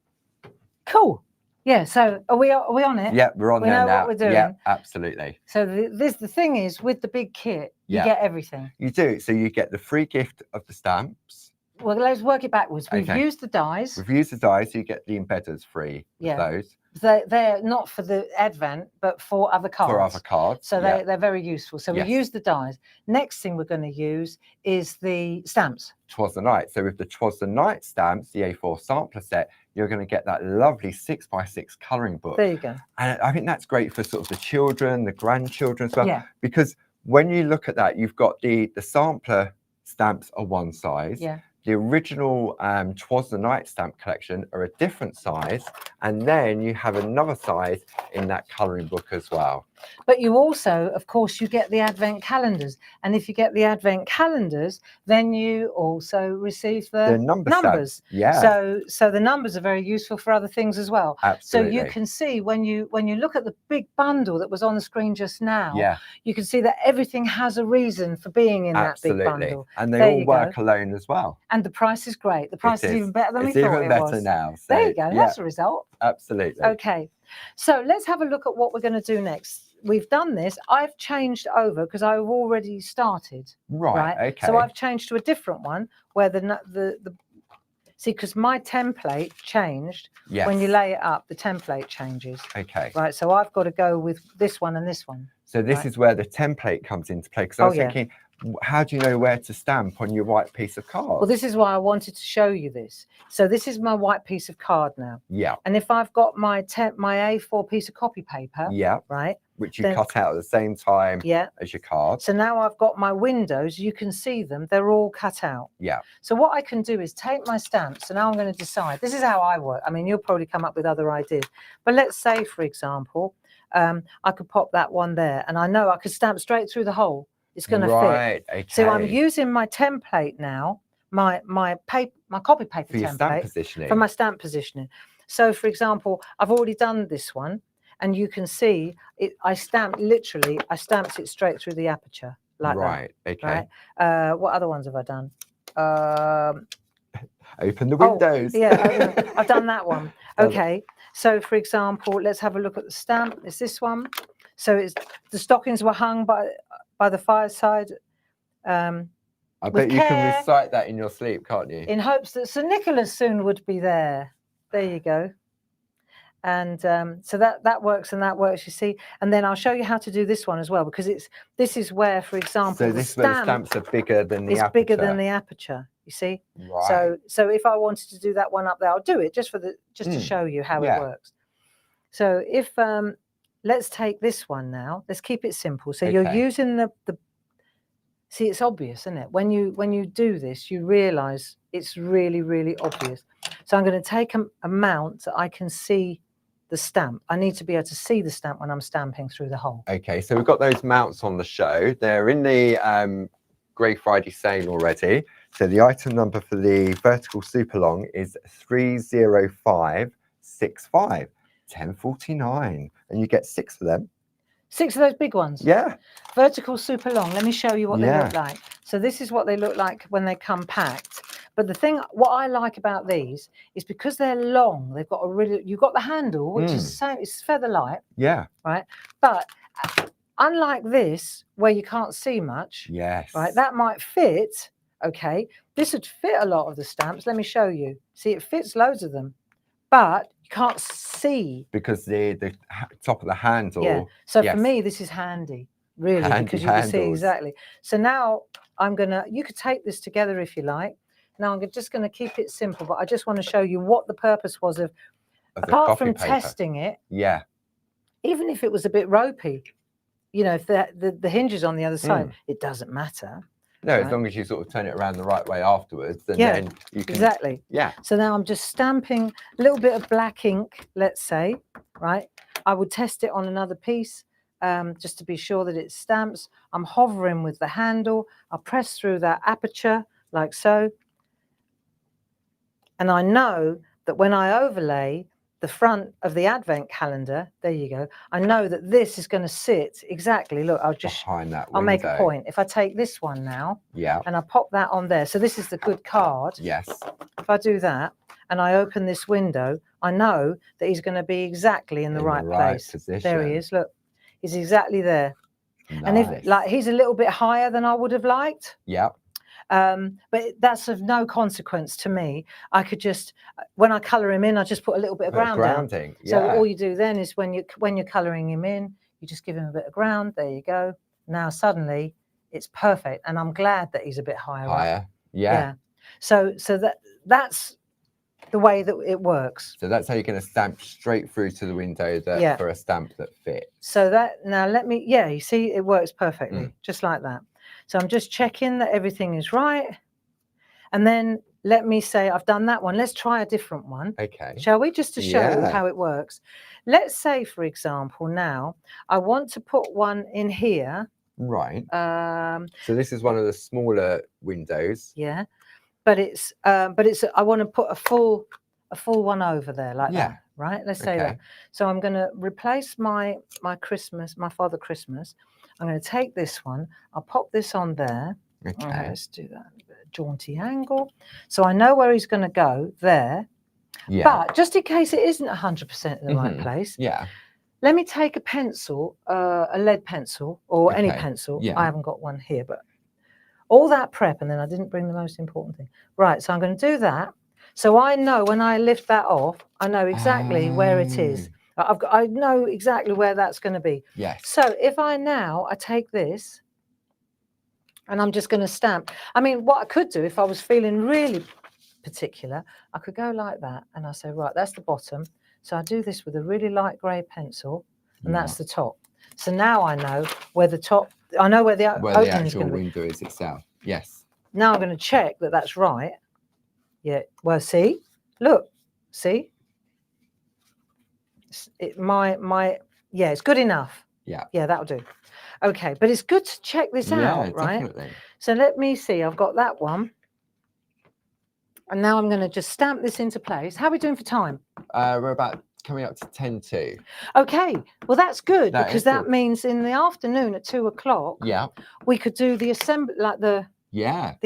Cool. Yeah. So are we on it? Yeah, we're on there now. We know what we're doing. Yeah, absolutely. So the thing is, with the big kit, you get everything. You do. So you get the free gift of the stamps. Well, let's work it backwards. We've used the dies. We've used the dies, so you get the embedders free. Yeah. Those. They're not for the Advent, but for other cards. For other cards. So they're very useful. So we use the dies. Next thing we're going to use is the stamps. Twas the Night. So with the Twas the Night stamps, the A4 sampler set, you're going to get that lovely 6x6 colouring book. There you go. And I think that's great for sort of the children, the grandchildren as well. Yeah. Because when you look at that, you've got the sampler stamps are one size. Yeah. The original Twas the Night stamp collection are a different size, and then you have another size in that colouring book as well. But you also, of course, you get the Advent calendars, and if you get the Advent calendars, then you also receive the numbers. Yeah. So the numbers are very useful for other things as well. Absolutely. So you can see when you look at the big bundle that was on the screen just now, yeah, you can see that everything has a reason for being in that big bundle. And they all work alone as well. And the price is great. The price is even better than we thought it was. It's even better now. So, there you go. That's a result. Absolutely. Okay. So let's have a look at what we're going to do next. We've done this. I've changed over because I've already started. Right. Okay. So I've changed to a different one where the see, because my template changed. Yes. When you lay it up, the template changes. Okay. Right. So I've got to go with this one and this one. So this is where the template comes into play. Because I was thinking, how do you know where to stamp on your white piece of card? Well, this is why I wanted to show you this. So this is my white piece of card now. Yeah. And if I've got my A4 piece of copy paper. Yeah. Right. Which you cut out at the same time as your card. So now I've got my windows. You can see them. They're all cut out. Yeah. So what I can do is take my stamps. So now I'm going to decide. This is how I work. I mean, you'll probably come up with other ideas. But let's say, for example, I could pop that one there. And I know I could stamp straight through the hole. It's going to fit. Okay. So I'm using my template now, my copy paper for your template stamp positioning. For my stamp positioning. So, for example, I've already done this one, and you can see it. I stamped it straight through the aperture like that. Okay. Right. What other ones have I done? Open the windows. I've done that one. Okay. So, for example, let's have a look at the stamp. It's this one. So it's the stockings were hung by the fireside. I with bet you can care, recite that in your sleep, can't you? in hopes that St. Nicholas soon would be there. There you go. And so that works, and that works, you see. And then I'll show you how to do this one as well, because this is where, for example, So this is where the stamps are bigger than the it's aperture. bigger than the aperture, you see. Right. So if I wanted to do that one up there, I'll do it just to show you how it works. So if let's take this one now. Let's keep it simple. So you're using the see, it's obvious, isn't it? When you do this, you realize it's really, really obvious. So I'm going to take a mount that I can see the stamp. I need to be able to see the stamp when I'm stamping through the hole. Okay, so we've got those mounts on the show. They're in the Grey Friday sale already. So the item number for the vertical super long is 30565, 10.49, and you get 6 of them. 6 of those big ones? Yeah. Vertical super long. Let me show you what they look like. So this is what they look like when they come packed. But what I like about these is because they're long, they've got you've got the handle, which is the same, it's feather light. Yeah. Right. But unlike this, where you can't see much. Yes. Right. That might fit. Okay. This would fit a lot of the stamps. Let me show you. See, it fits loads of them, but you can't see. Because the top of the handle. Yeah. So for me, this is handy, really, because you can see exactly. So now you could take this together if you like. Now I'm just going to keep it simple, but I just want to show you what the purpose was of apart from testing it. Yeah. Even if it was a bit ropey, you know, if the hinges on the other side, it doesn't matter. No, as long as you sort of turn it around the right way afterwards, then you can. Exactly. Yeah. So now I'm just stamping a little bit of black ink, let's say, right? I would test it on another piece just to be sure that it stamps. I'm hovering with the handle. I'll press through that aperture like so. And I know that when I overlay the front of the Advent calendar, there you go, I know that this is going to sit exactly, look, I'll just behind that window. I'll make a point. If I take this one now, and I pop that on there, so this is the good card. Yes. If I do that and I open this window, I know that he's going to be exactly in the right place. Position. There he is, look, he's exactly there. Nice. And if he's a little bit higher than I would have liked. Yeah. But that's of no consequence to me. I could just, when I colour him in, I just put a little bit of grounding. Down. Yeah. So all you do then is when you're colouring him in, you just give him a bit of ground. There you go. Now suddenly it's perfect, and I'm glad that he's a bit higher. Up. Yeah. So that's the way that it works. So that's how you're going to stamp straight through to the window for a stamp that fits. So now let me. Yeah, you see, it works perfectly, just like that. So I'm just checking that everything is right. And then let me say I've done that one. Let's try a different one. Okay. Shall we? Just to show how it works. Let's say, for example, now I want to put one in here. Right. So this is one of the smaller windows. Yeah. But I want to put a full one over there like that. Right. Let's say that. So I'm going to replace my Father Christmas. I'm going to take this one. I'll pop this on there. Okay. Let's do that. A bit of jaunty angle. So I know where he's going to go there. Yeah. But just in case it isn't 100% in the right place. Yeah. Let me take a pencil, a lead pencil or any pencil. Yeah. I haven't got one here, but all that prep, and then I didn't bring the most important thing. Right. So I'm going to do that. So I know when I lift that off, I know exactly where it is. I know exactly where that's going to be. Yes. So if I take this and I'm just going to stamp. I mean, what I could do if I was feeling really particular, I could go like that and I say, right, that's the bottom. So I do this with a really light grey pencil and that's the top. So now I know where the top, I know where the opening is going to be. Window is itself. Yes. Now I'm going to check that that's right. Yeah. Well, see, look, see. It's good enough. Yeah. Yeah, that'll do. Okay, but it's good to check this out, right? Definitely. So let me see. I've got that one. And now I'm going to just stamp this into place. How are we doing for time? We're about coming up to 10 to. Okay, well, that's good because that means in the afternoon at 2 o'clock, we could do the assembly, like the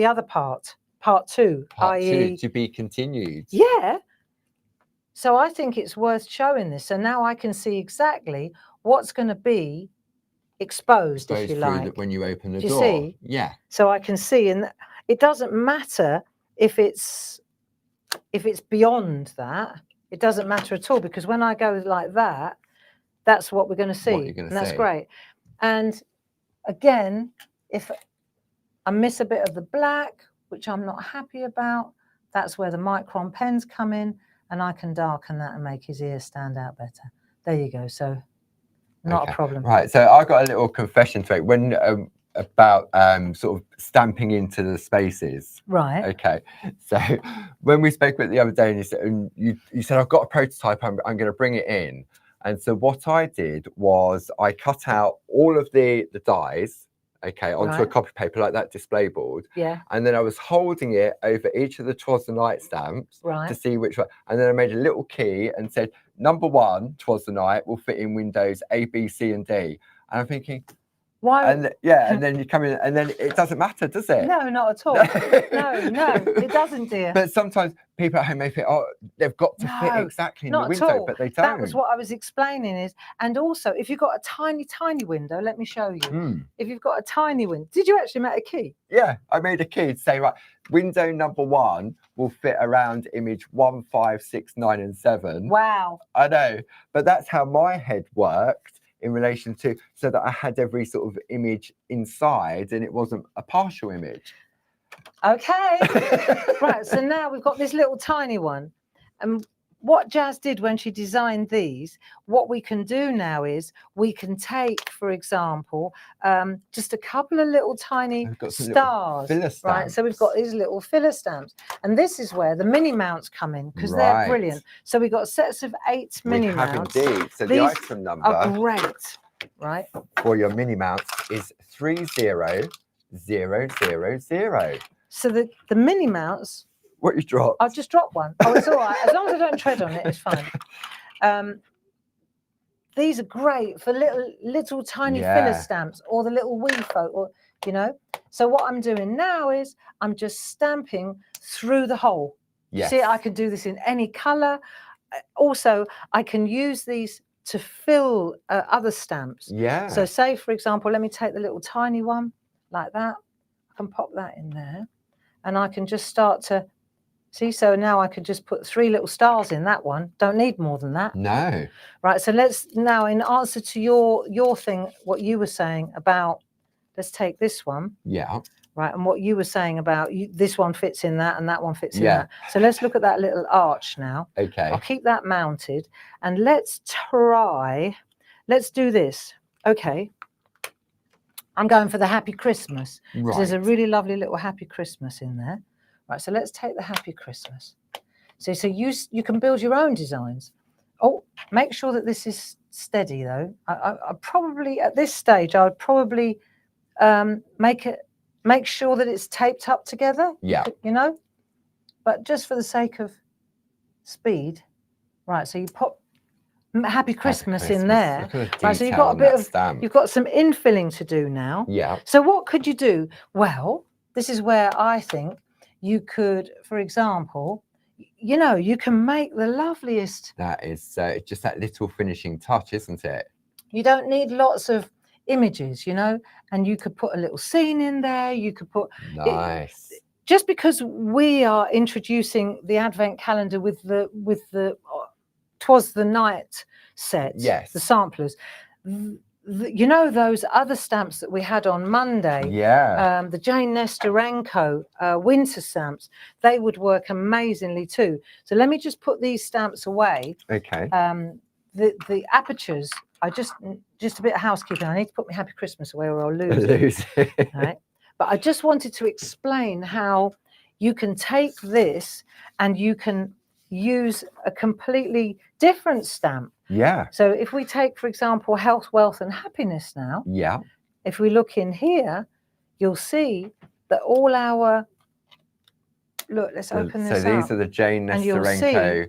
other part 2, i.e. to be continued. Yeah. So I think it's worth showing this. So now I can see exactly what's going to be exposed if you like. When you open the door. You see? Yeah. So I can see, and it doesn't matter if it's beyond that. It doesn't matter at all, because when I go like that, that's what we're going to see, and that's great. And again, if I miss a bit of the black, which I'm not happy about, that's where the micron pens come in, and I can darken that and make his ears stand out better. There you go. So not a problem. Right. So I got a little confession to make when about sort of stamping into the spaces. Right. Okay. So when we spoke about it the other day, and you said, I've got a prototype, I'm going to bring it in. And so what I did was I cut out all of the dies, okay, onto a copy paper like that display board. Yeah. And then I was holding it over each of the Twas the Night stamps to see which one. And then I made a little key and said, number 1, Twas the Night, will fit in windows A, B, C, and D. And I'm thinking, why? And and then you come in, and then it doesn't matter, does it? No, not at all. No, it doesn't, dear. But sometimes people at home may think, oh, they've got to fit exactly in the window, but they don't. That was what I was explaining is, and also if you've got a tiny window, let me show you. If you've got a tiny window, did you actually make a key? Yeah, I made a key to say, right, window number 1 will fit around image 1, 5, 6, 9, and 7. Wow. I know, but that's how my head worked in relation to, so that I had every sort of image inside and it wasn't a partial image. Okay. Right, so now we've got this little tiny one. And what Jazz did when she designed these, what we can do now is we can take, for example, just a couple of little tiny stars. Right, so we've got these little filler stamps. And this is where the mini mounts come in, because they're brilliant. So we've got sets of 8 mini mounts. Indeed. So these the item number are great, right? For your mini mounts is 30000. So the mini mounts. What you dropped? I'll just drop one. Oh, it's all right. As long as I don't tread on it, it's fine. These are great for little tiny filler stamps, or the little wee folk, or you know. So what I'm doing now is I'm just stamping through the hole. Yes. See, I can do this in any color. Also, I can use these to fill other stamps. Yeah. So say, for example, let me take the little tiny one like that. I can pop that in there, and I can just start to. See, so now I could just put 3 little stars in that one. Don't need more than that. No. Right, so let's now, in answer to your thing, what you were saying about, let's take this one. Yeah. Right, and what you were saying about this one fits in that and that one fits in that. So let's look at that little arch now. Okay. I'll keep that mounted, and let's do this. Okay. I'm going for the Happy Christmas. Right. There's a really lovely little Happy Christmas in there. Right, so let's take the Happy Christmas. So you can build your own designs. Oh, make sure that this is steady though. I probably at this stage I would probably make sure that it's taped up together. Yeah. You know, but just for the sake of speed, right? So you pop Happy Christmas in there. Right, so you've got a bit of you've got some infilling to do now. Yeah. So what could you do? Well, this is where I think. You could, for example, you know, you can make the loveliest. That is just that little finishing touch, isn't it? You don't need lots of images, you know, and you could put a little scene in there. You could put. Nice. Just because we are introducing the Advent calendar with the Twas the Night set, yes, the samplers. You know those other stamps that we had on Monday, the Jane Nestorenko winter stamps, they would work amazingly too. So let me just put these stamps away. Okay. The apertures, just a bit of housekeeping. I need to put my Happy Christmas away or I'll lose it. Right? But I just wanted to explain how you can take this and you can use a completely different stamp. Yeah. So if we take, for example, health, wealth, and happiness now. Yeah. If we look in here, you'll see that all our look. Let's open this up. So these are the Jane Nestorenko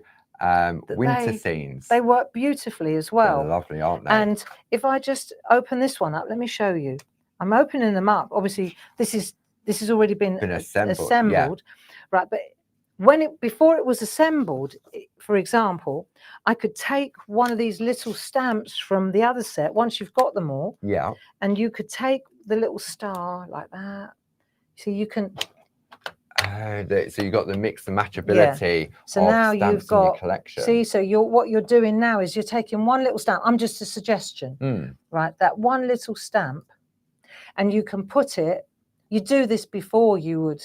winter scenes. They work beautifully as well. They're lovely, aren't they? And if I just open this one up, let me show you. I'm opening them up. Obviously, this has already been assembled. Yeah. Right? But before it was assembled, for example, I could take one of these little stamps from the other set once you've got them all. Yeah. And you could take the little star like that. So you can So you got the mix and matchability So of now stamps you've in your got, collection. see, so what you're doing now is you're taking one little stamp. I'm just a suggestion, right? That one little stamp, and you can put it, you do this before you would.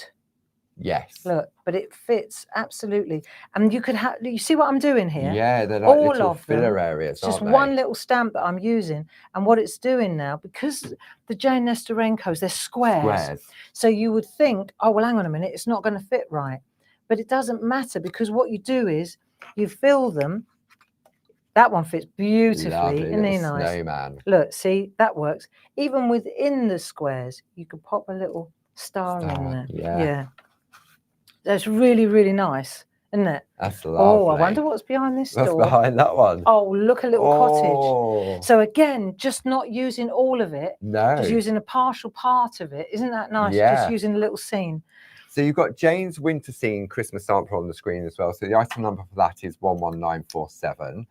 Yes. Look, but it fits absolutely. And you could have, you see what I'm doing here? Yeah, they're like all little of filler them, areas, just aren't they? one little stamp that I'm using. And what it's doing now, because the Jane Nestorenkos, they're squares. So you would think, oh, well, hang on a minute, it's not going to fit right. But it doesn't matter, because what you do is you fill them. That one fits beautifully. Lovely Isn't he little nice? snowman. Look, see, that works. Even within the squares, you could pop a little star in there. Yeah. That's really, really nice, isn't it? That's lovely. Oh, I wonder what's behind this door. What's behind that one? Oh, look, a little cottage. So again, just not using all of it. No. Just using a partial part of it. Isn't that nice? Yeah. Just using a little scene. So you've got Jane's winter scene Christmas sample on the screen as well. So the item number for that is 11947.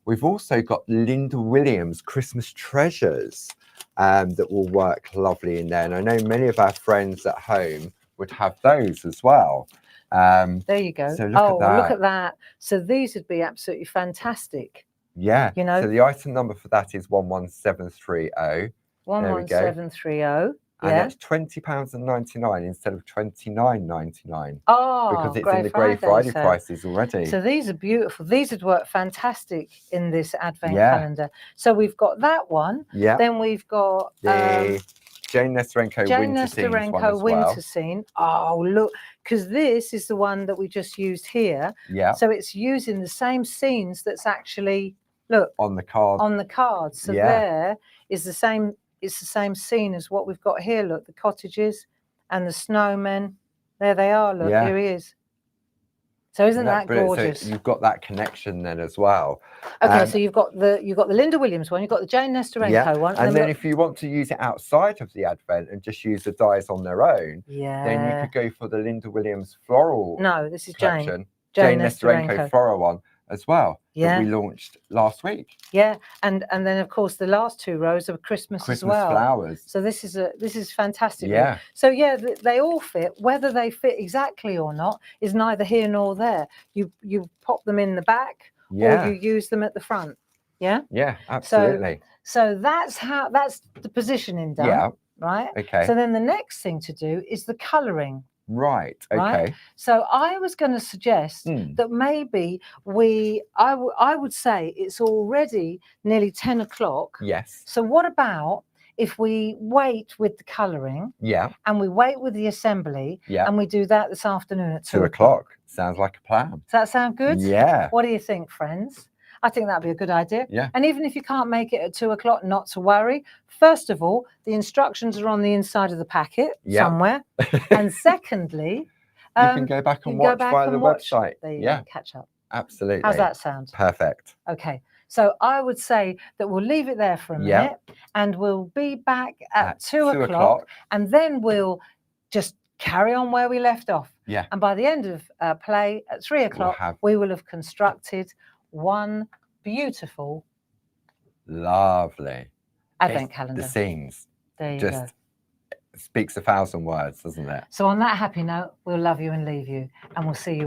We've also got Linda Williams Christmas treasures that will work lovely in there. And I know many of our friends at home would have those as well. There you go. So look at that. So these would be absolutely fantastic. Yeah. You know. So the item number for that is 11730. 11730. And that's £20.99 instead of £29.99. Oh, because it's in the Grey Friday prices already. So these are beautiful. These would work fantastic in this Advent calendar. So we've got that one. Yeah. Then we've got the Jane Nestorenko winter scene. Oh, look, because this is the one that we just used here. Yeah. So it's using the same scenes that's actually, look, on the card. On the card. So there is the same. It's the same scene as what we've got here. Look, the cottages and the snowmen. There they are. Look, here he is. So isn't that gorgeous? So you've got that connection then as well. Okay, so you've got the Linda Williams one, you've got the Jane Nestorenko one, and then if you want to use it outside of the Advent and just use the dies on their own, then you could go for the Linda Williams floral. No, this is collection. Jane Nestorenko floral one as well. Yeah, that we launched last week. Yeah, and then of course the last two rows are Christmas as well. Flowers. So this is fantastic. Yeah. So yeah, they all fit. Whether they fit exactly or not is neither here nor there. You pop them in the back, or you use them at the front. Yeah. Yeah, absolutely. So that's the positioning done. Yeah. Right. Okay. So then the next thing to do is the colouring. Right. Okay. Right? So I was going to suggest that maybe I would say it's already nearly 10 o'clock. Yes. So what about if we wait with the colouring? Yeah. And we wait with the assembly. Yeah. And we do that this afternoon at 2 o'clock. Sounds like a plan. Does that sound good? Yeah. What do you think, friends? I think that'd be a good idea. Yeah. And even if you can't make it at 2 o'clock, not to worry. First of all, the instructions are on the inside of the packet somewhere. And secondly, you can go back and watch via the website. There you go, catch up. Absolutely. How's that sound? Perfect. Okay. So I would say that we'll leave it there for a minute and we'll be back at 2 o'clock. And then we'll just carry on where we left off. Yeah. And by the end of play at 3 o'clock, we will have constructed one beautiful, lovely Advent calendar. The scenes. There you go. Speaks 1,000 words, doesn't it? So on that happy note, we'll love you and leave you, and we'll see you